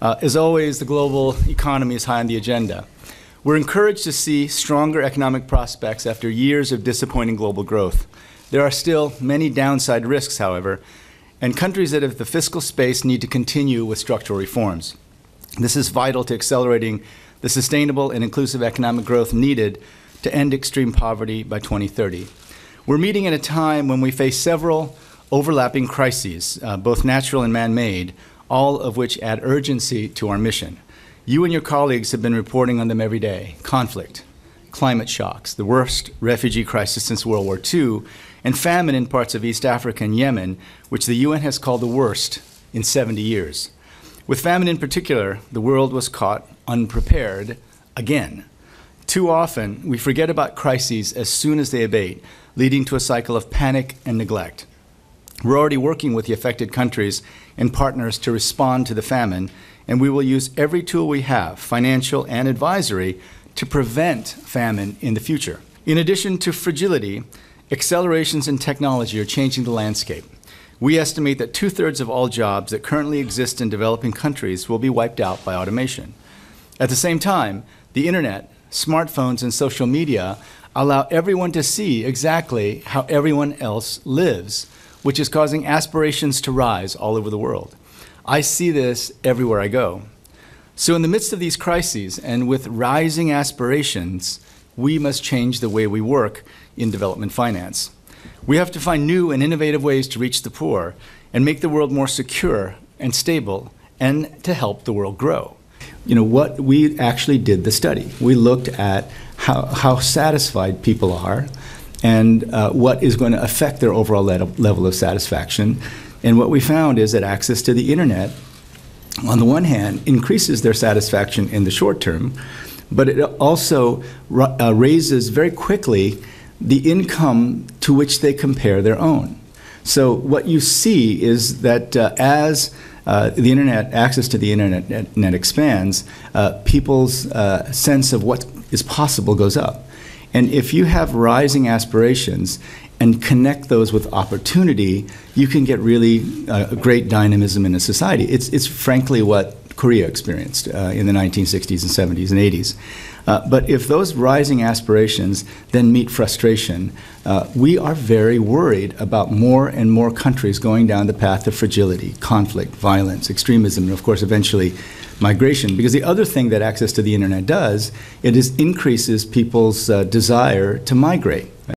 As always, the global economy is high on the agenda. We're encouraged to see stronger economic prospects after years of disappointing global growth. There are still many downside risks, however, and countries that have the fiscal space need to continue with structural reforms. This is vital to accelerating the sustainable and inclusive economic growth needed to end extreme poverty by 2030. We're meeting at a time when we face several overlapping crises, both natural and man-made, all of which add urgency to our mission. You and your colleagues have been reporting on them every day: conflict, climate shocks, the worst refugee crisis since World War II, and famine in parts of East Africa and Yemen, which the UN has called the worst in 70 years. With famine in particular, the world was caught unprepared again. Too often, we forget about crises as soon as they abate, leading to a cycle of panic and neglect. We're already working with the affected countries and partners to respond to the famine, and we will use every tool we have, financial and advisory, to prevent famine in the future. In addition to fragility, accelerations in technology are changing the landscape. We estimate that 2/3 of all jobs that currently exist in developing countries will be wiped out by automation. At the same time, the internet, smartphones, and social media allow everyone to see exactly how everyone else lives, which is causing aspirations to rise all over the world. I see this everywhere I go. So in the midst of these crises and with rising aspirations, we must change the way we work in development finance. We have to find new and innovative ways to reach the poor and make the world more secure and stable and to help the world grow. You know, what we actually did the study. We looked at how satisfied people are and what is going to affect their overall level of satisfaction. And what we found is that access to the internet, on the one hand, increases their satisfaction in the short term, but it also raises very quickly the income to which they compare their own. So what you see is that as the internet, access to the internet expands, people's sense of what is possible goes up. And if you have rising aspirations and connect those with opportunity, you can get really great dynamism in a society. It's frankly what Korea experienced in the 1960s and 70s and 80s. But if those rising aspirations then meet frustration, we are very worried about more and more countries going down the path of fragility, conflict, violence, extremism, and of course eventually migration. Because the other thing that access to the internet does, it increases people's desire to migrate.